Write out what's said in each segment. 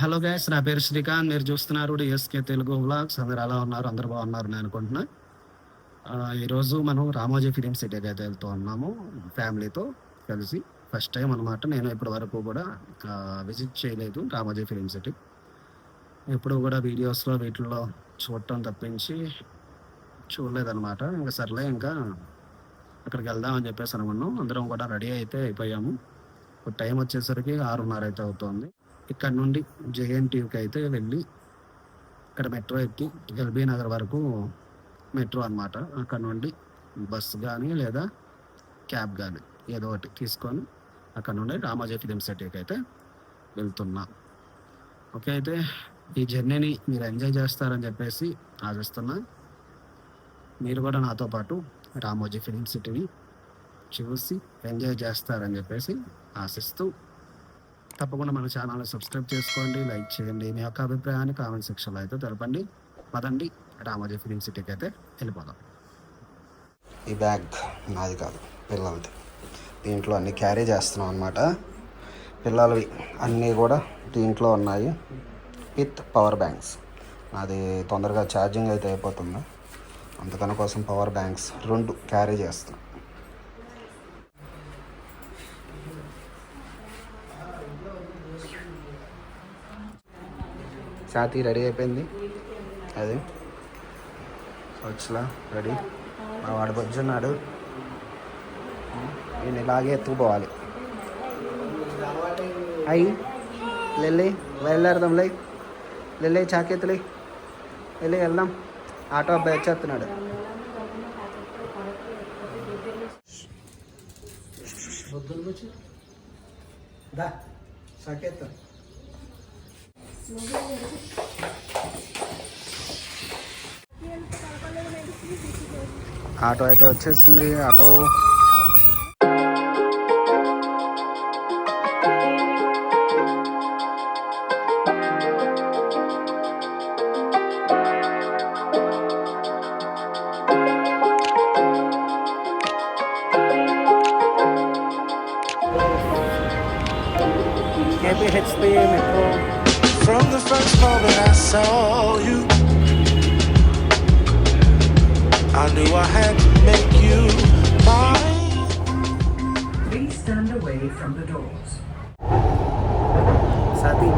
Hello guys, నా పేరు శ్రీకాంత్. మీరు చూస్తున్నారు డిఎస్కే తెలుగు వ్లాగ్స్. అందరు ఎలా ఉన్నారు? అందరు బాగున్నారు నేను అనుకుంటున్నా. ఈరోజు మనం రామోజీ ఫిలిం సిటీకి అయితే వెళ్తూ ఉన్నాము ఫ్యామిలీతో కలిసి. ఫస్ట్ టైం అనమాట. నేను ఇప్పటి వరకు కూడా విజిట్ చేయలేదు రామోజీ ఫిలిం సిటీ. ఎప్పుడు కూడా వీడియోస్లో వీటిల్లో చూడటం తప్పించి చూడలేదన్నమాట. ఇంకా సర్లే, ఇంకా అక్కడికి వెళ్దామని చెప్పేసి అనుకున్నాం. అందరం కూడా రెడీ అయితే అయిపోయాము. ఇప్పుడు టైం వచ్చేసరికి 6:30 అయితే అవుతుంది. ఇక్కడ నుండి జేఎన్టీయూకి అయితే వెళ్ళి ఇక్కడ మెట్రో ఎక్కి ఎల్బీ నగర్ వరకు మెట్రో అనమాట. అక్కడ నుండి బస్సు కానీ లేదా క్యాబ్ కానీ ఏదో ఒకటి తీసుకొని అక్కడ నుండి రామోజీ ఫిలిం సిటీకి అయితే వెళ్తున్నా. ఓకే, అయితే ఈ జర్నీని మీరు ఎంజాయ్ చేస్తారని చెప్పేసి ఆశిస్తున్నా. మీరు కూడా నాతో పాటు రామోజీ ఫిలిం సిటీని చూసి ఎంజాయ్ చేస్తారని చెప్పేసి ఆశిస్తూ, తప్పకుండా మన ఛానల్ని సబ్స్క్రైబ్ చేసుకోండి, లైక్ చేయండి, మీ యొక్క అభిప్రాయాన్ని కామెంట్ సెక్షన్లో అయితే తెలపండి. పదండి, రామోజీ ఫిలిం సిటీకి అయితే వెళ్ళిపోదాం. ఈ బ్యాగ్ నాది కాదు, పిల్లలది. దీంట్లో అన్నీ క్యారీ చేస్తున్నాం అనమాట. పిల్లలవి అన్నీ కూడా దీంట్లో ఉన్నాయి విత్ పవర్ బ్యాంక్స్. నాది తొందరగా ఛార్జింగ్ అయితే అయిపోతుంది, అందుకని కోసం పవర్ బ్యాంక్స్ 2 క్యారీ చేస్తున్నాం. ఛాతీ రెడీ అయిపోయింది. అది వచ్చలా రెడీ. మా వాడు బొజ్జున్నాడు, నేను ఇలాగే ఎత్తుకుపోవాలి. అయ్యి లెల్లి బయలుదేరదాం. లెల్లి చాకెత్తులే, వెళ్ళి వెళ్దాం. ఆటో అబ్బాయి వచ్చేస్తున్నాడు. సాకేత్తా ఆటో అయితే వచ్చేసింది. Auto KPHP metro. From the first moment I saw you, I knew I had to make you mine. Please stand away from the doors. Sati.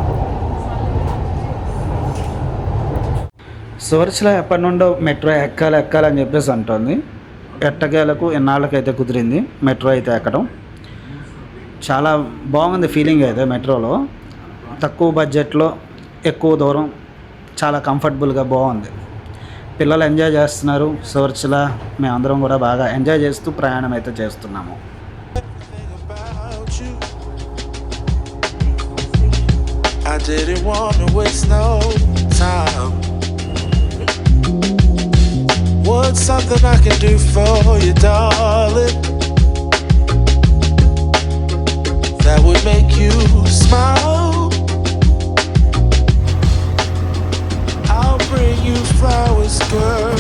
సోర్చ్లో ఎప్పటి నుండో మెట్రో ఎక్కాలని చెప్పేసి అంటుంది. ఎట్టకేలకు ఎన్నాళ్ళకైతే కుదిరింది మెట్రో అయితే ఎక్కడం. చాలా బాగుంది ఫీలింగ్ అయితే మెట్రోలో. తక్కువ బడ్జెట్లో ఎక్కువ దూరం, చాలా కంఫర్టబుల్గా బాగుంది. పిల్లలు ఎంజాయ్ చేస్తున్నారు. సోర్చ్లా మేమందరం కూడా బాగా ఎంజాయ్ చేస్తూ ప్రయాణం అయితే చేస్తున్నాము. I didn't want to waste no time. What's something I can do for you, darling, that would make you smile? I'll bring you flowers, girl.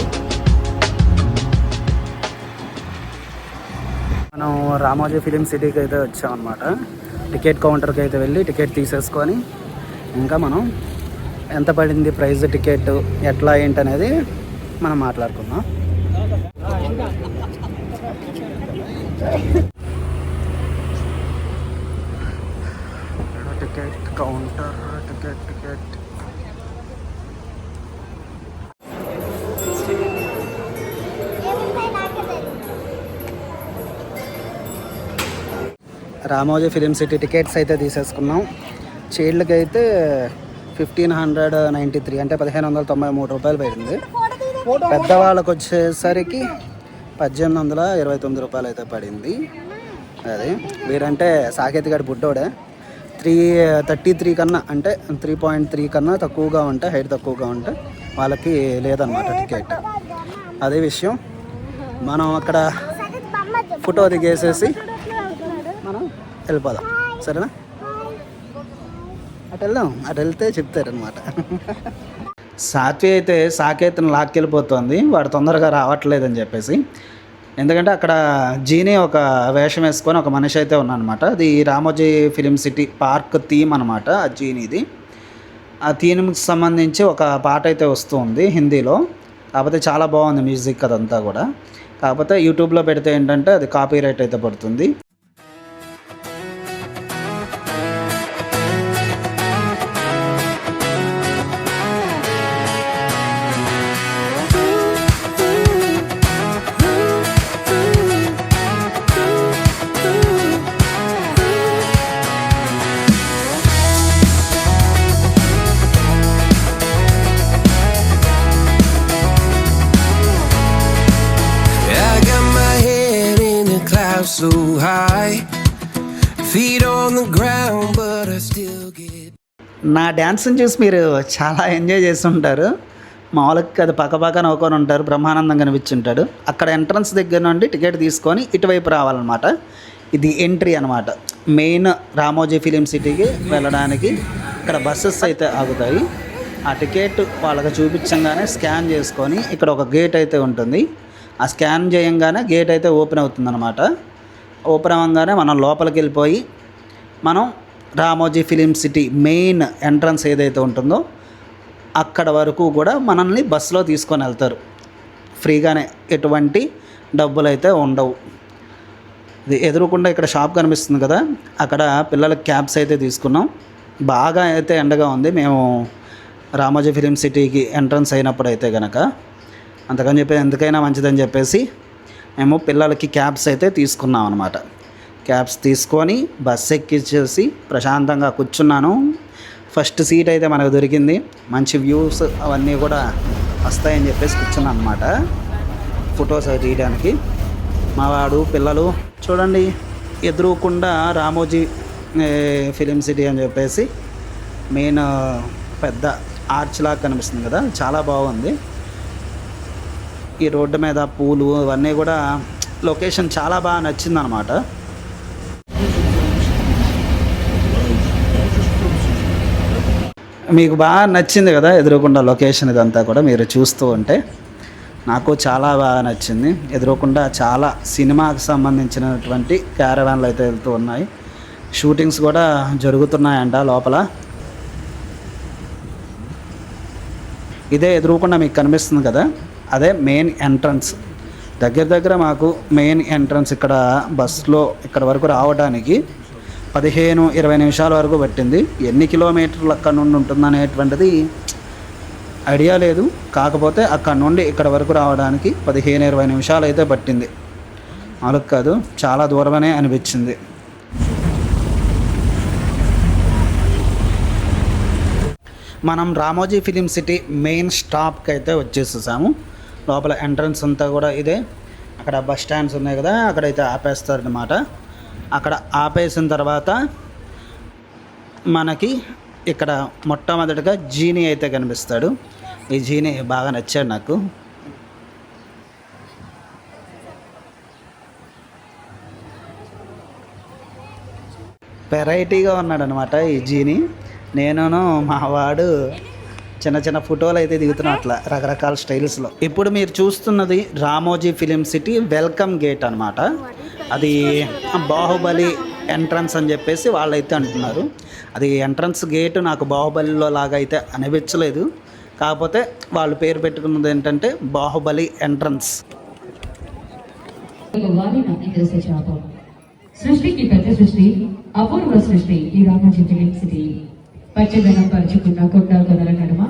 మనం రామోజీ ఫిలిం సిటీకి అయితే వచ్చామన్నమాట. టికెట్ కౌంటర్కి అయితే వెళ్ళి టికెట్ తీసేసుకొని ఇంకా మనం ఎంత పడింది ప్రైస్, టికెట్ ఎట్లా ఏంటనేది మనం మాట్లాడుకుందాం. Ticket counter, ticket Ramoji film city tickets అయితే తీసేసుకున్నాం. చైల్డ్కి అయితే 1593 అంటే 1593 రూపాయలు పడింది. పెద్దవాళ్ళకి వచ్చేసరికి 1829 రూపాయలు అయితే పడింది. అది వీడంటే సాకేత్ గారి బుడ్డోడే. 333 కన్నా అంటే 3.3 కన్నా తక్కువగా ఉంటే, హైట్ తక్కువగా ఉంటే వాళ్ళకి లేదన్నమాట టికెట్. అదే విషయం. మనం అక్కడ ఫోటో దిగేసేసి మనం వెళ్ళిపోదాం, సరేనా? అటు వెళ్తే చెప్తారనమాట. సాత్వి అయితే సాకేత్ని లాక్కెళ్ళిపోతుంది, వాడు తొందరగా రావట్లేదని చెప్పేసి. ఎందుకంటే అక్కడ జీనీ ఒక వేషం వేసుకొని ఒక మనిషి అయితే ఉన్నానమాట. అది Ramoji film city park theme అనమాట ఆ జీనీది. ఆ థీమ్కి సంబంధించి ఒక పాట అయితే వస్తుంది హిందీలో. కాకపోతే చాలా బాగుంది మ్యూజిక్ అదంతా కూడా. కాకపోతే యూట్యూబ్లో పెడితే ఏంటంటే అది కాపీరైట్ అయితే పడుతుంది. I got my head in the clouds so high, feet on the ground, but I still get. నా డ్యాన్స్ని చూసి మీరు చాలా ఎంజాయ్ చేస్తుంటారు. మామూలుగా అది పక్కపక్క నవ్వుకొని ఉంటారు, బ్రహ్మానందం కనిపించుంటాడు. అక్కడ ఎంట్రన్స్ దగ్గర నుండి టికెట్ తీసుకొని ఇటువైపు రావాలన్నమాట. ఇది ఎంట్రీ అనమాట. మెయిన్ రామోజీ ఫిలిం సిటీకి వెళ్ళడానికి ఇక్కడ బస్సెస్ అయితే ఆగుతాయి. ఆ టికెట్ వాళ్ళకి చూపించగానే స్కాన్ చేసుకొని ఇక్కడ ఒక గేట్ అయితే ఉంటుంది. ఆ స్కాన్ చేయంగానే గేట్ అయితే ఓపెన్ అవుతుందన్నమాట. ఓపెన్ అవ్వగానే మనం లోపలికి వెళ్ళిపోయి మనం Ramoji film city main entrance ఏదైతే ఉంటుందో అక్కడ వరకు కూడా మనల్ని బస్సులో తీసుకొని వెళ్తారు ఫ్రీగానే, ఎటువంటి డబ్బులు అయితే ఉండవు. ఇది ఎదురుకుండా ఇక్కడ షాప్ కనిపిస్తుంది కదా, అక్కడ పిల్లలకి క్యాబ్స్ అయితే తీసుకున్నాం. బాగా అయితే ఎండగా ఉంది మేము రామోజీ ఫిలిం సిటీకి ఎంట్రన్స్ అయినప్పుడు అయితే కనుక, అంతకని చెప్పి ఎందుకైనా మంచిదని చెప్పేసి మేము పిల్లలకి క్యాబ్స్ అయితే తీసుకున్నాం అనమాట. క్యాబ్స్ తీసుకొని బస్ ఎక్కించేసి ప్రశాంతంగా కూర్చున్నాను. ఫస్ట్ సీట్ అయితే మనకు దొరికింది. మంచి వ్యూస్ అవన్నీ కూడా వస్తాయని చెప్పేసి కూర్చున్నాను అనమాట ఫొటోస్ అవి తీయడానికి. మా వాడు పిల్లలు చూడండి, ఎదురుకుండా రామోజీ ఫిలిం సిటీ అని చెప్పేసి మెయిన్ పెద్ద ఆర్చ్ లాగా కనిపిస్తుంది కదా, చాలా బాగుంది. ఈ రోడ్డు మీద పూలు ఇవన్నీ కూడా లొకేషన్ చాలా బాగా నచ్చిందనమాట. మీకు బాగా నచ్చింది కదా ఎదురుకుండా లొకేషన్, ఇదంతా కూడా మీరు చూస్తూ ఉంటే నాకు చాలా బాగా నచ్చింది. ఎదురుకుండా చాలా సినిమాకి సంబంధించినటువంటి క్యారవాన్లు అయితే వెళ్తూ ఉన్నాయి. షూటింగ్స్ కూడా జరుగుతున్నాయంట లోపల. ఇదే ఎదురుకుండా మీకు కనిపిస్తుంది కదా, అదే మెయిన్ ఎంట్రన్స్. దగ్గర మాకు మెయిన్ ఎంట్రన్స్ ఇక్కడ బస్సులో ఇక్కడ వరకు రావడానికి 15-20 నిమిషాల వరకు పట్టింది. ఎన్ని కిలోమీటర్లు అక్కడ నుండి ఉంటుందనేటువంటిది ఐడియా లేదు. కాకపోతే అక్కడ నుండి ఇక్కడ వరకు రావడానికి 15-20 నిమిషాలు అయితే పట్టింది. మామూలుగా కాదు, చాలా దూరమనే అనిపించింది. మనం రామోజీ ఫిలిం సిటీ మెయిన్ స్టాప్కి అయితే వచ్చేసేసాము. లోపల ఎంట్రన్స్ అంతా కూడా ఇదే. అక్కడ బస్ స్టాండ్స్ ఉన్నాయి కదా, అక్కడైతే ఆపేస్తారనమాట. అక్కడ ఆపేసిన తర్వాత మనకి ఇక్కడ మొట్టమొదటిగా జీనీ అయితే కనిపిస్తాడు. ఈ జీనీ బాగా నచ్చాడు నాకు. వెరైటీగా ఉన్నాడు అనమాట ఈ జీనీ. నేను మా వాడు చిన్న ఫోటోలు అయితే దిగుతున్నాం అట్లా రకరకాల స్టైల్స్లో. ఇప్పుడు మీరు చూస్తున్నది Ramoji film city welcome gate అనమాట. అది బాహుబలి ఎంట్రన్స్ అని చెప్పేసి వాళ్ళైతే అంటున్నారు. అది ఎంట్రన్స్ గేట్ నాకు బాహుబలిలో లాగా అయితే అనిపించలేదు. కాకపోతే వాళ్ళు పేరు పెట్టుకున్నది ఏంటంటే బాహుబలి ఎంట్రన్స్. సృష్టికి పెద్ద సృష్టి, అపూర్వ సృష్టి ఈ రామోజీ ఫిలిం సిటీ. పచ్చదనం పరుచుకున్న కొండ కొనల నడుమ,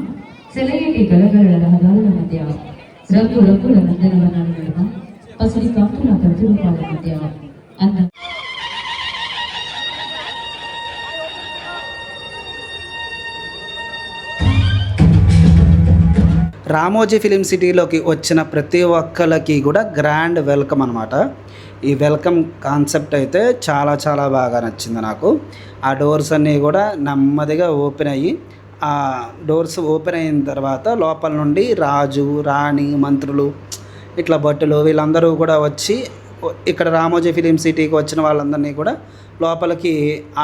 సెలయేటి గలగల రహదారుల మధ్య, రంగు రంగుల నందనవనాల నడుమ, పసిడి కాంతుల ప్రతిరూపాల మధ్య అన్న రామోజీ ఫిలిం సిటీలోకి వచ్చిన ప్రతి ఒక్కరికి కూడా గ్రాండ్ వెల్కమ్ అనమాట. ఈ వెల్కమ్ కాన్సెప్ట్ అయితే చాలా బాగా నచ్చింది నాకు. ఆ డోర్స్ అన్నీ కూడా నెమ్మదిగా ఓపెన్ అయ్యి, ఆ డోర్స్ ఓపెన్ అయిన తర్వాత లోపల నుండి రాజు, రాణి, మంత్రులు, ఇట్లా భటులు వీళ్ళందరూ కూడా వచ్చి ఇక్కడ రామోజీ ఫిలిం సిటీకి వచ్చిన వాళ్ళందరినీ కూడా లోపలికి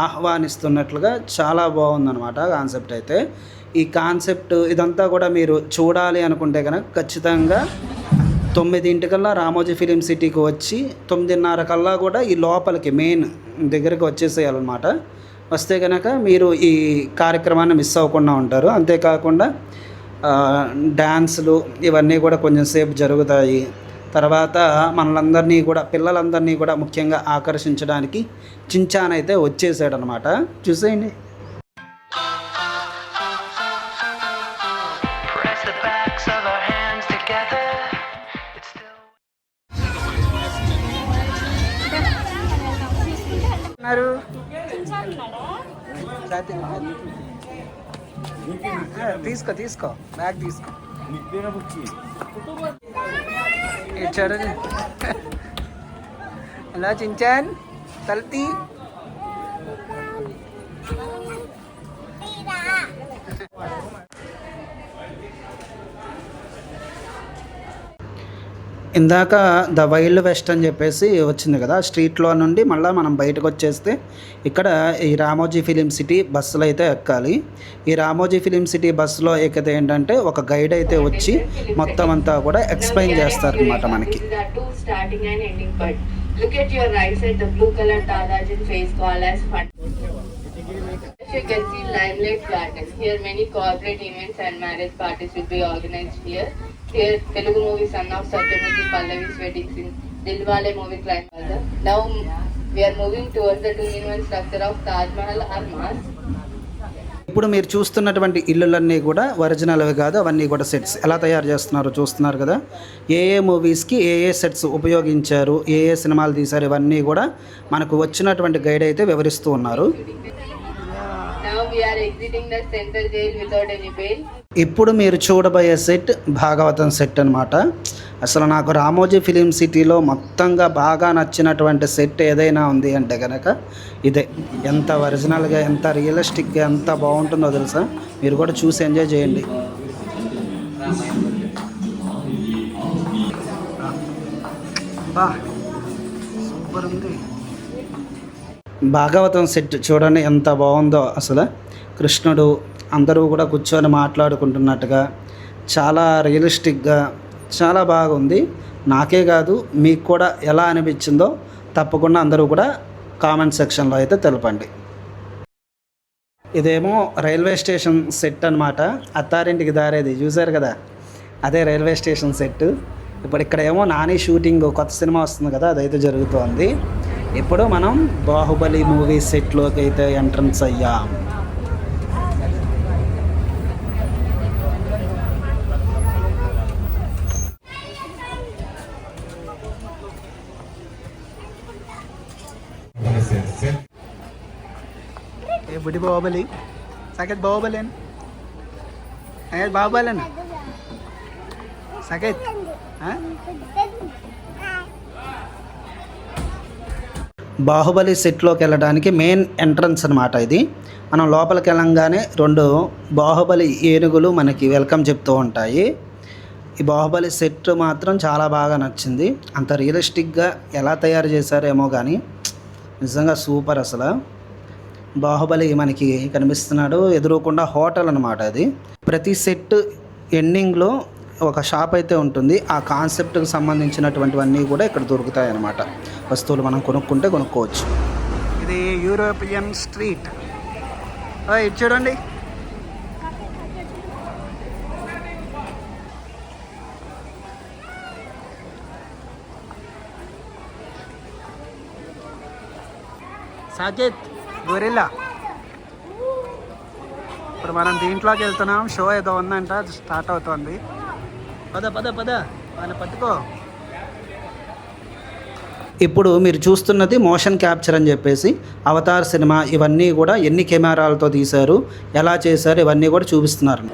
ఆహ్వానిస్తున్నట్లుగా చాలా బాగుందన్నమాట కాన్సెప్ట్ అయితే. ఈ కాన్సెప్ట్ ఇదంతా కూడా మీరు చూడాలి అనుకుంటే కనుక ఖచ్చితంగా 9 రామోజీ ఫిలిం సిటీకి వచ్చి 9:30 కల్లా కూడా ఈ లోపలికి మెయిన్ దగ్గరికి వచ్చేసేయాలన్నమాట. వస్తే కనుక మీరు ఈ కార్యక్రమాన్ని మిస్ అవ్వకుండా ఉంటారు. అంతేకాకుండా డ్యాన్సులు ఇవన్నీ కూడా కొంచెం సేపు జరుగుతాయి. తర్వాత మనలందరినీ కూడా పిల్లలందరినీ కూడా ముఖ్యంగా ఆకర్షించడానికి చించాన్ అయితే వచ్చేసాడనమాట. చూసేయండి. తీసుకో బ్యాగ్ తీసుకో. ఇచ్చాడు ఎలా చించాన్ తల్తి. ఇందాక ద వైల్డ్ వెస్ట్ అని చెప్పేసి వచ్చింది కదా, స్ట్రీట్లో నుండి మళ్ళీ మనం బయటకు వచ్చేస్తే ఇక్కడ ఈ రామోజీ ఫిలిం సిటీ బస్సులు అయితే ఎక్కాలి. ఈ రామోజీ ఫిలిం సిటీ బస్సులో ఎక్కితే ఏంటంటే ఒక గైడ్ అయితే వచ్చి మొత్తం అంతా కూడా ఎక్స్ప్లెయిన్ చేస్తారనమాట మనకి. You can see Limelight Gardens. Here many corporate events and marriage parties will be organized here. Here Telugu movie Son of Satyamuthi Pallavi's wedding scene, Dilwale movie climax. Now we are moving towards the 2-in-1 structure of Taj Mahal or Mas. ఇప్పుడు మీరు చూస్తున్నటువంటి ఇల్లులన్నీ కూడా ఒరిజినల్వి కాదు, అవన్నీ కూడా sets. ఎలా తయారు చేస్తున్నారో చూస్తున్నారు కదా. ఏ మూవీస్కి ఏ సెట్స్ ఉపయోగించారు, ఏ సినిమాలు తీశారు, ఇవన్నీ కూడా మనకు వచ్చినటువంటి గైడ్ అయితే వివరిస్తూ ఉన్నారు. Now we are exiting the central jail without any bail. ఇప్పుడు మీరు చూడబోయే సెట్ భాగవతం సెట్ అనమాట. అసలు నాకు రామోజీ ఫిలిం సిటీలో మొత్తంగా బాగా నచ్చినటువంటి సెట్ ఏదైనా ఉంది అంటే కనుక ఇదే. ఎంత ఒరిజినల్గా, ఎంత రియలిస్టిక్గా, ఎంత బాగుంటుందో తెలుసా. మీరు కూడా చూసి ఎంజాయ్ చేయండి. బా సూపర్ ఉంది. భాగవతం సెట్ చూడండి ఎంత బాగుందో అసలు. కృష్ణుడు అందరూ కూడా కూర్చొని మాట్లాడుకుంటున్నట్టుగా చాలా రియలిస్టిక్గా చాలా బాగుంది. నాకే కాదు మీకు కూడా ఎలా అనిపించిందో తప్పకుండా అందరూ కూడా కామెంట్ సెక్షన్లో అయితే తెలపండి. ఇదేమో రైల్వే స్టేషన్ సెట్ అనమాట. అత్తారింటికి దారేది చూశారు కదా, అదే రైల్వే స్టేషన్ సెట్. ఇప్పుడు ఇక్కడేమో నాని షూటింగ్ కొత్త సినిమా వస్తుంది కదా, అదైతే జరుగుతోంది. ఇప్పుడు మనం బాహుబలి మూవీ సెట్లోకి అయితే ఎంట్రన్స్ అయ్యాం. బుడి బాహుబలి సాకేత్ బాహుబలి అని బాహుబలి అని సాకేత్. బాహుబలి సెట్లోకి వెళ్ళడానికి మెయిన్ ఎంట్రన్స్ అనమాట ఇది. మనం లోపలికి వెళ్ళంగానే 2 బాహుబలి ఏనుగులు మనకి వెల్కమ్ చెప్తూ ఉంటాయి. ఈ బాహుబలి సెట్ మాత్రం చాలా బాగా నచ్చింది. అంత రియలిస్టిక్గా ఎలా తయారు చేశారేమో కానీ నిజంగా సూపర్. అసలు బాహుబలి మనకి కనిపిస్తున్నాడు. ఎదురుకుండా హోటల్ అనమాట అది. ప్రతి సెట్ ఎండింగ్లో ఒక షాప్ అయితే ఉంటుంది. ఆ కాన్సెప్ట్కి సంబంధించినటువంటివన్నీ కూడా ఇక్కడ దొరుకుతాయి అన్నమాట. వస్తువులు మనం కొనుక్కుంటే కొనుక్కోవచ్చు. ఇది యూరోపియన్ స్ట్రీట్. ఇది చూడండి. సాకేత్ గొరిల్లా. ఇప్పుడు మనం దీంట్లోకి వెళ్తున్నాం. షో ఏదో ఉందంట, స్టార్ట్ అవుతుంది. పద పద పద వాళ్ళ పట్టుకో. ఇప్పుడు మీరు చూస్తున్నది మోషన్ క్యాప్చర్ అని చెప్పేసి అవతార్ సినిమా. ఇవన్నీ కూడా ఎన్ని కెమెరాలతో తీశారు, ఎలా చేశారు, ఇవన్నీ కూడా చూపిస్తున్నారు.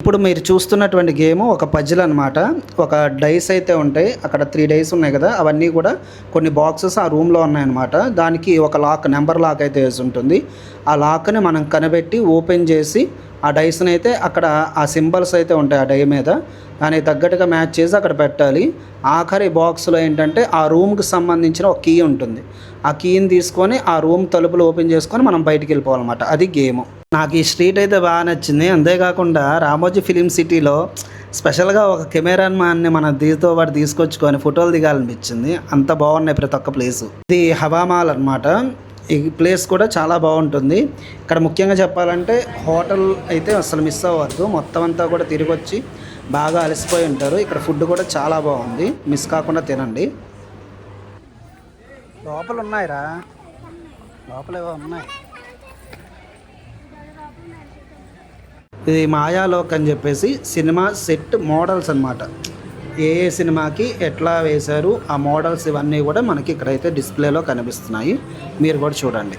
ఇప్పుడు మీరు చూస్తున్నటువంటి గేమ్ ఒక పజిల్ అనమాట. ఒక డైస్ అయితే ఉంటాయి అక్కడ. 3 డైస్ ఉన్నాయి కదా, అవన్నీ కూడా కొన్ని బాక్సెస్ ఆ రూమ్లో ఉన్నాయన్నమాట. దానికి ఒక లాక్, నెంబర్ లాక్ అయితే వేసి ఉంటుంది. ఆ లాక్ని మనం కనిపెట్టి ఓపెన్ చేసి ఆ డైస్ని అయితే అక్కడ ఆ సింబల్స్ అయితే ఉంటాయి ఆ డై మీద, దానికి తగ్గట్టుగా మ్యాచ్ చేసి అక్కడ పెట్టాలి. ఆఖరి బాక్స్లో ఏంటంటే ఆ రూమ్కి సంబంధించిన ఒక కీ ఉంటుంది. ఆ కీని తీసుకొని ఆ రూమ్ తలుపులు ఓపెన్ చేసుకొని మనం బయటికి వెళ్ళిపోవాలన్నమాట. అది గేమ్. నాకు ఈ స్ట్రీట్ అయితే బాగా నచ్చింది. అంతేకాకుండా రామోజీ ఫిలిం సిటీలో స్పెషల్గా ఒక కెమెరాన్ మ్యాన్ని మన దీంతో పాటు తీసుకొచ్చుకొని ఫోటోలు దిగాలనిపించింది. అంత బాగున్నాయి ప్రతి ఒక్క ప్లేసు. ఇది హవామాల్ అనమాట. ఈ ప్లేస్ కూడా చాలా బాగుంటుంది. ఇక్కడ ముఖ్యంగా చెప్పాలంటే హోటల్ అయితే అసలు మిస్ అవ్వద్దు. మొత్తం అంతా కూడా తిరిగి వచ్చి బాగా అలసిపోయి ఉంటారు. ఇక్కడ ఫుడ్ కూడా చాలా బాగుంది, మిస్ కాకుండా తినండి. లోపల ఉన్నాయిరా, లోపల ఏవో ఉన్నాయి. ఇది మాయాలోక్ అని చెప్పేసి సినిమా సెట్ మోడల్స్ అనమాట. ఏ ఏ సినిమాకి ఎట్లా వేశారు ఆ మోడల్స్ ఇవన్నీ కూడా మనకి ఇక్కడైతే డిస్ప్లేలో కనిపిస్తున్నాయి. మీరు కూడా చూడండి.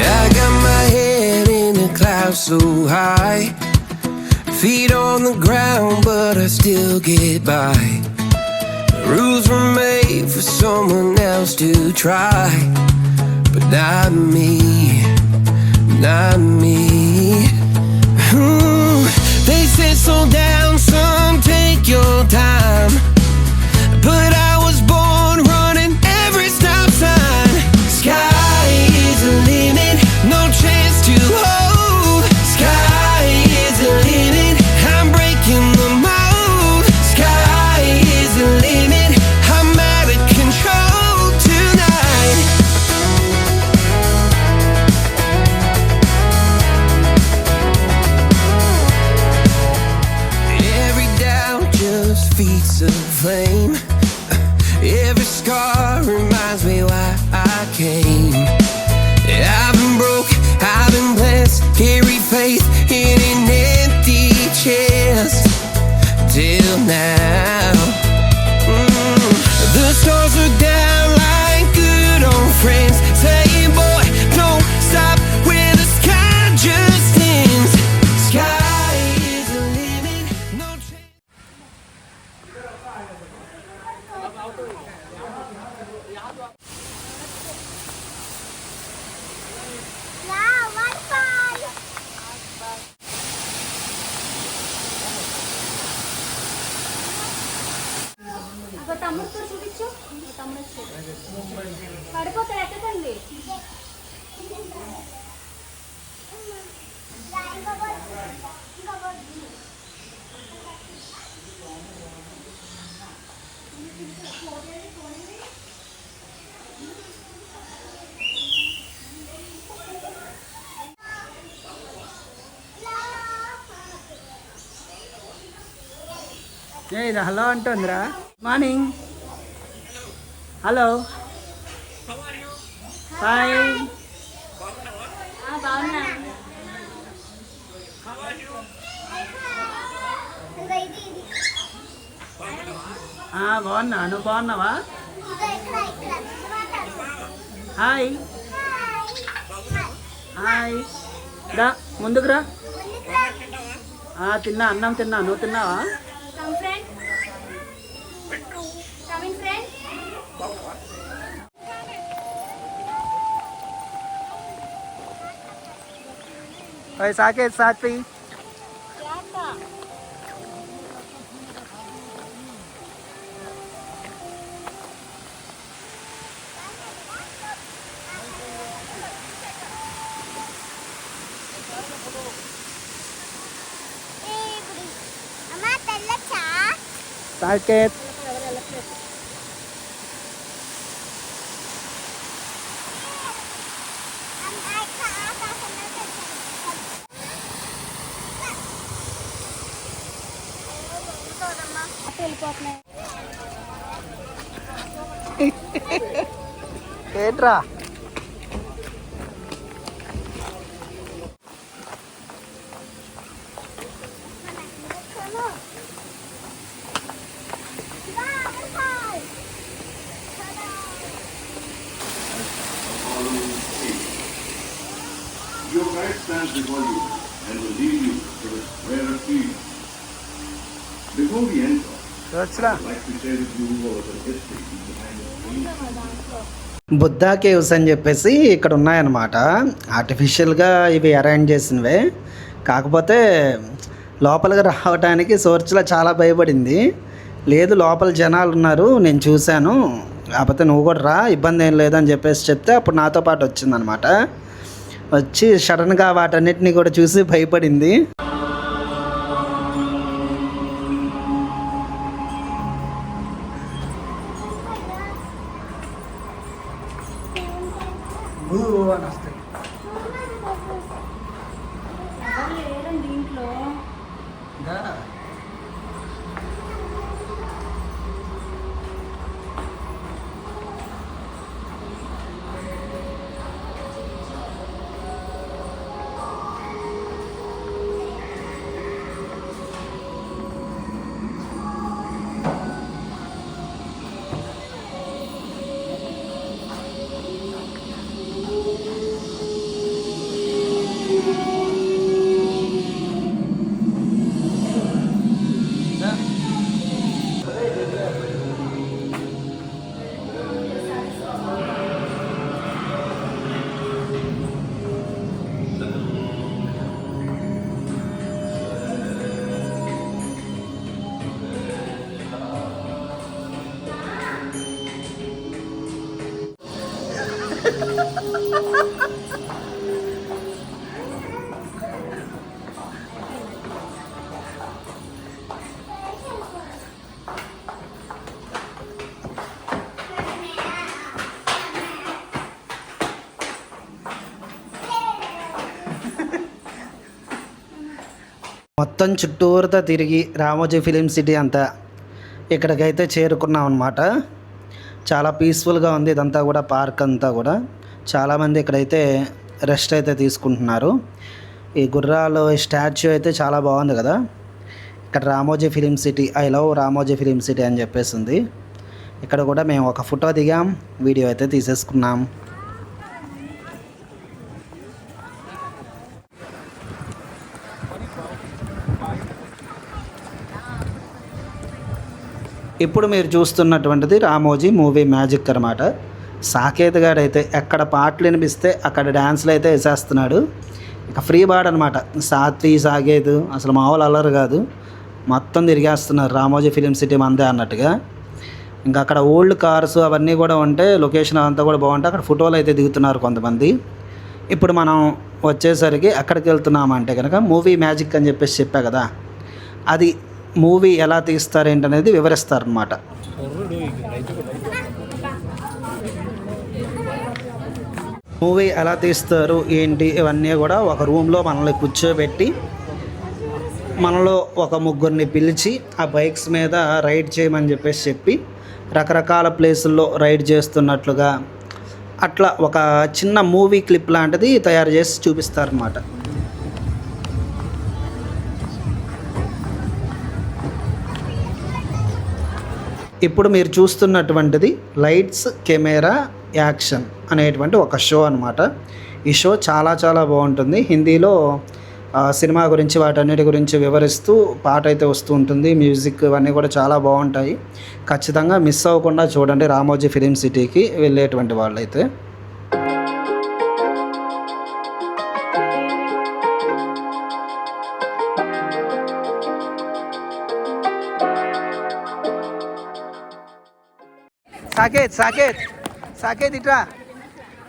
I got my head in the clouds so high, feet on the ground, but I still get by. Rules were made for someone else to try, but not me, not me. They said slow down, son, take your time, but I was born running every stop sign. Sky is the limit, no chance to hold. Sky is the limit, I'm breaking the mold. Sky is the limit, I'm out of control tonight. Every doubt just feeds the flame. Every scar reminds me why I came. I've been broke, I've been blessed, carry faith in an empty chest till now. The stars are down like good old friends, saying, boy, don't stop where the sky just ends. Sky is the limit, no change. తమ్ముడు కూడా చూపించు. తమ్ముడు పడిపోతాడు, ఎక్కకండి. ఇది hello అంటుందిరా. Morning, hello, hi. బాగున్నా. బాగున్నా, నువ్వు బాగున్నావా? హాయ్ హాయ్, రా ముందుకు రా. తిన్నా, అన్నం తిన్నా. నువ్వు తిన్నావా? साकेत साथी साकेत ఏంట్రా before you and will lead you to the square of peace. Before we enter, I'd like to share with you a little history behind the scenes. Buddha caves అని చెప్పేసి ఇక్కడ ఉన్నాయన్నమాట. ఆర్టిఫిషియల్గా ఇవి అరేంజ్ చేసినవే, కాకపోతే లోపలికి రావడానికి సోర్చులా చాలా భయపడింది. లేదు లోపల జనాలు ఉన్నారు, నేను చూశాను, కాకపోతే నువ్వు కూడా రా, ఇబ్బంది ఏం లేదని చెప్పేసి చెప్తే అప్పుడు నాతో పాటు వచ్చిందనమాట. వచ్చి సడన్గా వాటన్నిటిని కూడా చూసి భయపడింది. లేదండి ఇంట్లో. మొత్తం చుట్టూరుతా తిరిగి రామోజీ ఫిలిం సిటీ అంతా ఇక్కడికైతే చేరుకున్నాం అనమాట. చాలా పీస్ఫుల్గా ఉంది ఇదంతా కూడా, పార్క్ అంతా కూడా. చాలామంది ఇక్కడైతే రెస్ట్ అయితే తీసుకుంటున్నారు. ఈ గుర్రాలు స్టాచ్యూ అయితే చాలా బాగుంది కదా. ఇక్కడ Ramoji film city, I love Ramoji film city అని చెప్పేసి ఉంది. ఇక్కడ కూడా మేము ఒక ఫోటో దిగాం, వీడియో అయితే తీసేసుకున్నాం. ఇప్పుడు మీరు చూస్తున్నటువంటిది రామోజీ మూవీ మ్యాజిక్ అన్నమాట. సాకేత్ గారు అయితే ఎక్కడ పాటలు వినిపిస్తే అక్కడ డ్యాన్స్లు అయితే వేసేస్తున్నాడు. ఇక ఫ్రీ బాడ్ అనమాట. సాత్వి సాకేత్ అసలు మామూలు అల్లరు కాదు, మొత్తం తిరిగేస్తున్నారు రామోజీ ఫిలిం సిటీ మందే అన్నట్టుగా. ఇంకా అక్కడ ఓల్డ్ కార్స్ అవన్నీ కూడా ఉంటే లొకేషన్ అంతా కూడా బాగుంటే అక్కడ ఫోటోలు అయితే దిగుతున్నారు కొంతమంది. ఇప్పుడు మనం వచ్చేసరికి ఎక్కడికి వెళ్తున్నామంటే కనుక మూవీ మ్యాజిక్ అని చెప్పేసి చెప్పా కదా, అది మూవీ ఎలా తీస్తారు ఏంటనేది వివరిస్తారనమాట. మూవీ ఎలా తీస్తారు ఏంటి ఇవన్నీ కూడా ఒక రూమ్లో మనల్ని కూర్చోబెట్టి మనలో ఒక ముగ్గురిని పిలిచి ఆ బైక్స్ మీద రైడ్ చేయమని చెప్పేసి చెప్పి రకరకాల ప్లేసుల్లో రైడ్ చేస్తున్నట్లుగా అట్లా ఒక చిన్న మూవీ క్లిప్ లాంటిది తయారు చేసి చూపిస్తారన్నమాట. ఇప్పుడు మీరు చూస్తున్నటువంటిది లైట్స్ కెమెరా యాక్షన్ అనేటువంటి ఒక షో అనమాట. ఈ షో చాలా చాలా బాగుంటుంది. హిందీలో సినిమా గురించి వాటన్నిటి గురించి వివరిస్తూ పాట అయితే వస్తూ ఉంటుంది. మ్యూజిక్ ఇవన్నీ కూడా చాలా బాగుంటాయి. ఖచ్చితంగా మిస్ అవ్వకుండా చూడండి రామోజీ ఫిలిం సిటీకి వెళ్ళేటువంటి వాళ్ళైతే. సాకేత్ సాకేత్ సాకేత్ ఇట్రా.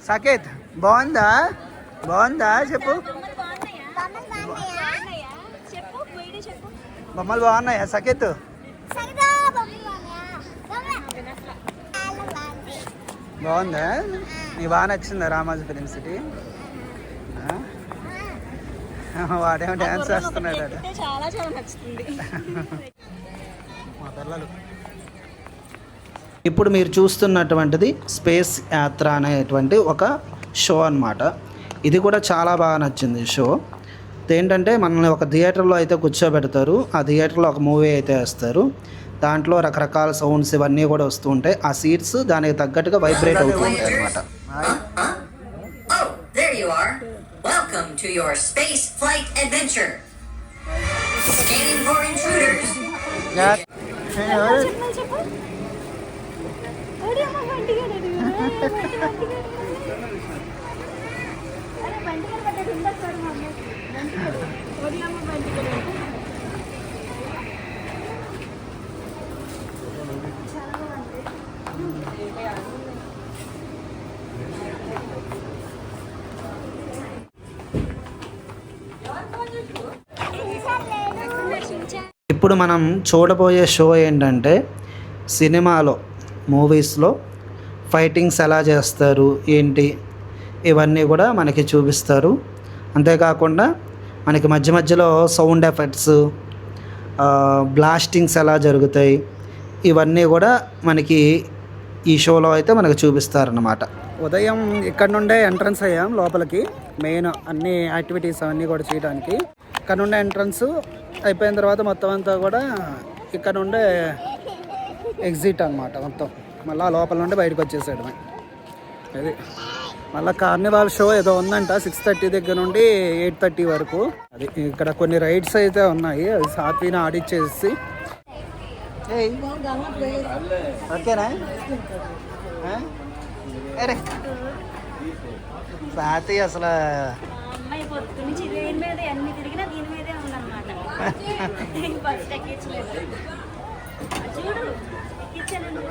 సాకేత్ బాగుందా? బాగుందా చెప్పు. బొమ్మలు బాగున్నాయా సాకేత్? బాగుందా? నీకు బాగా నచ్చిందా రామోజీ ఫిలిం సిటీ? వాడేమో డ్యాన్స్ చేస్తున్నాడు. మా పిల్లలు. ఇప్పుడు మీరు చూస్తున్నటువంటిది స్పేస్ యాత్ర అనేటువంటి ఒక షో అన్నమాట. ఇది కూడా చాలా బాగా నచ్చింది షో. ఏంటంటే మనల్ని ఒక థియేటర్లో అయితే కూర్చోబెడతారు. ఆ థియేటర్లో ఒక మూవీ అయితే వేస్తారు. దాంట్లో రకరకాల సౌండ్స్ ఇవన్నీ కూడా వస్తూ ఉంటాయి. ఆ సీట్స్ దానికి తగ్గట్టుగా వైబ్రేట్ అవుతూ ఉంటాయి అన్నమాట. your space flight adventure. Scanning for intruders. ఇప్పుడు మనం చూడబోయే షో ఏంటంటే సినిమాలో మూవీస్లో ఫైటింగ్స్ ఎలా చేస్తారు ఏంటి ఇవన్నీ కూడా మనకి చూపిస్తారు. అంతేకాకుండా మనకి మధ్య మధ్యలో సౌండ్ ఎఫెక్ట్స్, బ్లాస్టింగ్స్ ఎలా జరుగుతాయి ఇవన్నీ కూడా మనకి ఈ షోలో అయితే మనకు చూపిస్తారన్నమాట. ఉదయం ఇక్కడ నుండే ఎంట్రన్స్ అయ్యాం లోపలికి, మెయిన్ అన్ని యాక్టివిటీస్ అవన్నీ కూడా చేయడానికి. ఇక్కడ నుండే ఎంట్రన్స్ అయిపోయిన తర్వాత మొత్తం అంతా కూడా ఇక్కడ నుండే ఎగ్జిట్ అనమాట. మొత్తం మళ్ళీ లోపల నుండి బయటకు వచ్చేసాడు. అది మళ్ళీ కార్నివాల్ షో ఏదో ఉందంట 6:30 దగ్గర నుండి 8:30 వరకు. అది ఇక్కడ కొన్ని రైడ్స్ అయితే ఉన్నాయి, అది సాత్విని ఆడిచ్చేసి. ఓకేనా అరే సాతి అసలు అమ్మాయి పొద్దు నుంచి దీని మీద అన్ని తిరిగినా దీని మీదే ఉందన్నమాట. ఫస్ట్ ఎక్కించలేదు చూడు, ఎక్కించాను.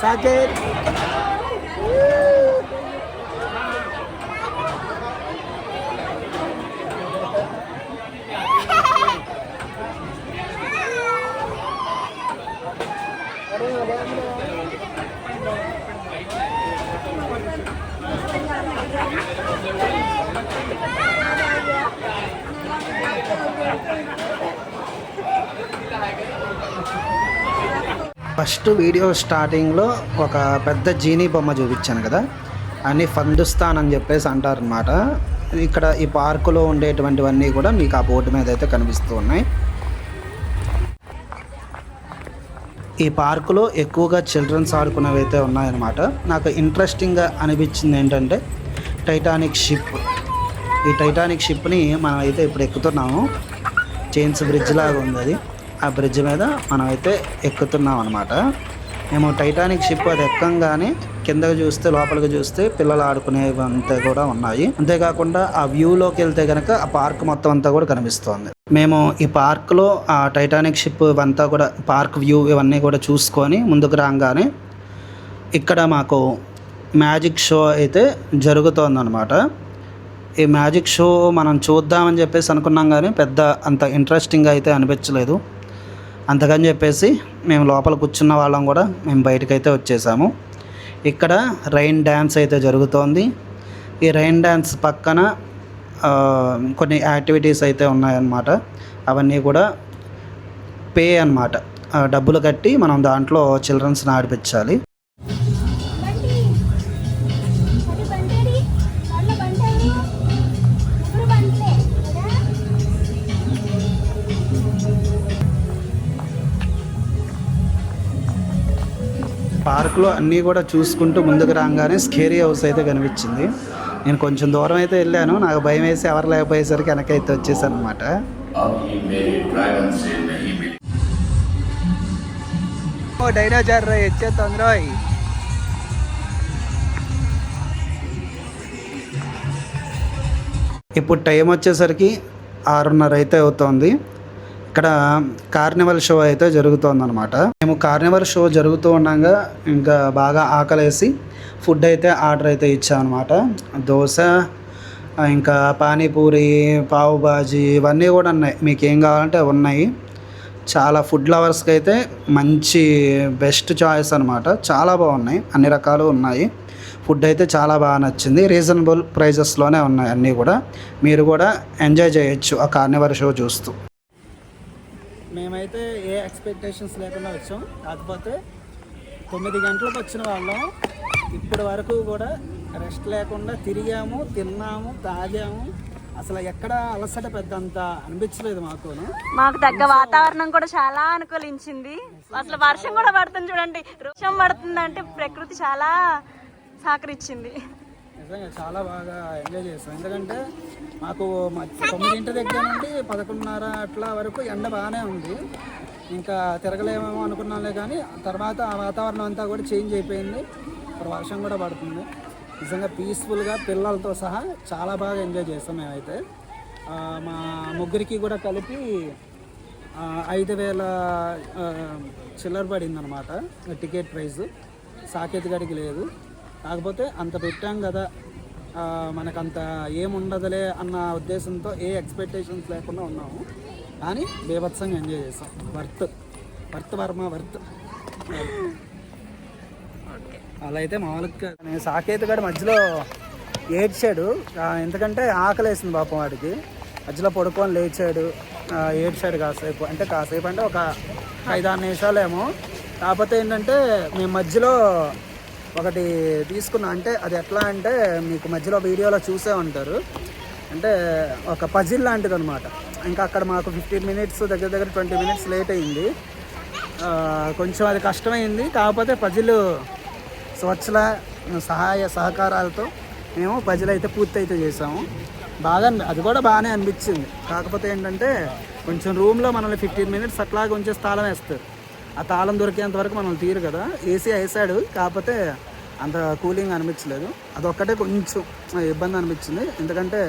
సాకేత్ ఫస్ట్ వీడియో స్టార్టింగ్లో ఒక పెద్ద జీనీ బొమ్మ చూపించాను కదా, అని ఫందుస్తాన్ అని చెప్పేసి అంటారనమాట. ఇక్కడ ఈ పార్కులో ఉండేటువంటివన్నీ కూడా మీకు ఆ బోర్డు మీద అయితే కనిపిస్తూ ఉన్నాయి. ఈ పార్కులో ఎక్కువగా చిల్డ్రన్స్ ఆడుకునేవి అయితే ఉన్నాయన్నమాట. నాకు ఇంట్రెస్టింగ్గా అనిపించింది ఏంటంటే టైటానిక్ షిప్. ఈ టైటానిక్ షిప్ని మనం అయితే ఇప్పుడు ఎక్కుతున్నాము. చైన్స్ బ్రిడ్జ్ లాగా ఉంది అది. ఆ బ్రిడ్జ్ మీద మనం అయితే ఎక్కుతున్నాం అనమాట. మేము టైటానిక్ షిప్ అది ఎక్కంగానే కిందకి చూస్తే లోపలికి చూస్తే పిల్లలు ఆడుకునేవి అంతా కూడా ఉన్నాయి. అంతేకాకుండా ఆ వ్యూలోకి వెళ్తే కనుక ఆ పార్క్ మొత్తం అంతా కూడా కనిపిస్తోంది. మేము ఈ పార్క్లో ఆ టైటానిక్ షిప్ ఇవంతా కూడా పార్క్ వ్యూ ఇవన్నీ కూడా చూసుకొని ముందుకు రాగానే ఇక్కడ మాకు మ్యాజిక్ షో అయితే జరుగుతోందన్నమాట. ఈ మ్యాజిక్ షో మనం చూద్దామని చెప్పేసి అనుకున్నాం కానీ పెద్ద అంత ఇంట్రెస్టింగ్ అయితే అనిపించలేదు. అంతకని చెప్పేసి మేము లోపల కూర్చున్న వాళ్ళం కూడా మేము బయటకైతే వచ్చేసాము. ఇక్కడ రైన్ డ్యాన్స్ అయితే జరుగుతోంది. ఈ రైన్ డ్యాన్స్ పక్కన కొన్ని యాక్టివిటీస్ అయితే ఉన్నాయన్నమాట. అవన్నీ కూడా పే అన్నమాట, డబ్బులు కట్టి మనం దాంట్లో చిల్డ్రన్స్ని ఆడిపించాలి. పార్కులో అన్నీ కూడా చూసుకుంటూ ముందుకు రాగానే స్కేరీ హౌస్ అయితే కనిపించింది. నేను కొంచెం దూరం అయితే వెళ్ళాను, నాకు భయం వేసి ఎవరు లేకపోయేసరికి వెనకైతే వచ్చేసాను అనమాట. డైనోసార్ వచ్చేస్తుంది. ఇప్పుడు టైం వచ్చేసరికి 6:30 అయితే అవుతుంది. ఇక్కడ కార్నివల్ షో అయితే జరుగుతుందన్నమాట. మేము కార్నివల్ షో జరుగుతూ ఉండగా ఇంకా బాగా ఆకలేసి ఫుడ్ అయితే ఆర్డర్ అయితే ఇచ్చామన్నమాట. దోశ, ఇంకా పానీపూరి, పావు బాజీ ఇవన్నీ కూడా ఉన్నాయి. మీకు ఏం కావాలంటే ఉన్నాయి. చాలా ఫుడ్ లవర్స్కి అయితే మంచి బెస్ట్ చాయిస్ అనమాట. చాలా బాగున్నాయి, అన్ని రకాలు ఉన్నాయి. ఫుడ్ అయితే చాలా బాగా నచ్చింది. రీజనబుల్ ప్రైజెస్లోనే ఉన్నాయి అన్నీ కూడా. మీరు కూడా ఎంజాయ్ చేయొచ్చు ఆ కార్నివల్ షో చూస్తూ. మేమైతే ఏ ఎక్స్పెక్టేషన్స్ లేకుండా వచ్చాం. కాకపోతే 9 గంటలకు వచ్చిన వాళ్ళం ఇప్పటి వరకు కూడా రెస్ట్ లేకుండా తిరిగాము, తిన్నాము, తాగాము. అసలు ఎక్కడ అలసట పెద్దంత అనిపించలేదు మాకును. మాకు తగ్గ వాతావరణం కూడా చాలా అనుకూలించింది. అసలు వర్షం కూడా పడుతుంది చూడండి. వర్షం పడుతుందంటే ప్రకృతి చాలా సహకరించింది. నిజంగా చాలా బాగా ఎంజాయ్ చేస్తాం. ఎందుకంటే మాకు 9 దగ్గర నుండి 11:30 అట్లా వరకు ఎండ బాగానే ఉంది. ఇంకా తిరగలేమేమో అనుకున్నాలే, కానీ తర్వాత ఆ వాతావరణం అంతా కూడా చేంజ్ అయిపోయింది. ఇప్పుడు వర్షం కూడా పడుతుంది. నిజంగా పీస్ఫుల్గా పిల్లలతో సహా చాలా బాగా ఎంజాయ్ చేస్తాం మేమైతే. మా ముగ్గురికి కూడా కలిపి 5,000 చిల్లర పడింది అనమాట టికెట్ ప్రైస్. సాకేత్ గడికి లేదు, కాకపోతే అంత పెట్టాం కదా, మనకంత ఏముండదులే అన్న ఉద్దేశంతో ఏ ఎక్స్పెక్టేషన్స్ లేకుండా ఉన్నాము. కానీ బీభత్సంగా ఎంజాయ్ చేస్తాం. వర్త్ వర్మ అలా అయితే మామూలుగా. నేను సాకేత్ గడి మధ్యలో ఏడ్చాడు, ఎందుకంటే ఆకలేసింది పాపం వాడికి. మధ్యలో పడుకొని లేచాడు, ఏడ్చాడు కాసేపు. అంటే ఒక 5-6 నిమిషాలేమో. కాకపోతే ఏంటంటే మేము మధ్యలో ఒకటి తీసుకున్నా. అంటే అది ఎట్లా అంటే మీకు మధ్యలో వీడియోలో చూసే ఉంటారు. అంటే ఒక పజిల్ లాంటిది అనమాట. ఇంకా అక్కడ మాకు 15 మినిట్స్ దగ్గర 20 మినిట్స్ లేట్ అయింది. కొంచెం అది కష్టమైంది. కాకపోతే పజిల్ స్వచ్ఛల సహాయ సహకారాలతో మేము పజిల్ అయితే పూర్తి అయితే చేసాము. అది కూడా బాగానే అనిపించింది. కాకపోతే ఏంటంటే కొంచెం రూమ్లో మనల్ని 15 మినిట్స్ అట్లాగే ఉంచేసి తాళం వేస్తారు. ఆ తాళం దొరికేంత వరకు మనల్ని తీరు కదా. ఏసీ వేసాడు, కాకపోతే అంత కూలింగ్ అనిపించలేదు. అదొక్కటే కొంచెం ఇబ్బంది అనిపించింది. ఎందుకంటే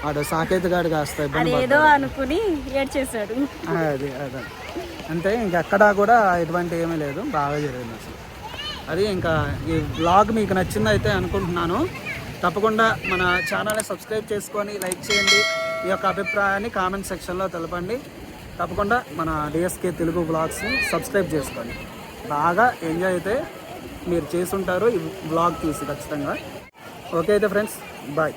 వాడు సాకేత్ గాడు కాస్త ఇబ్బంది అనుకుని ఏడ్చేశాడు. అదే అంతే. ఇంకెక్కడా కూడా ఎటువంటి ఏమీ లేదు, బాగా జరిగింది అసలు. అది ఇంకా ఈ వ్లాగ్ మీకు నచ్చిందైతే అనుకుంటున్నాను. తప్పకుండా మన ఛానల్ని సబ్స్క్రైబ్ చేసుకొని లైక్ చేయండి. ఈ యొక్క అభిప్రాయాన్ని కామెంట్ సెక్షన్లో తెలపండి. తప్పకుండా మన డిఎస్కే తెలుగు వ్లాగ్స్ని సబ్స్క్రైబ్ చేసుకోండి. బాగా ఎంజాయ్ అయితే మీరు చేసుంటారు ఈ వ్లాగ్ చూసి ఖచ్చితంగా. ఓకే అయితే ఫ్రెండ్స్, బాయ్.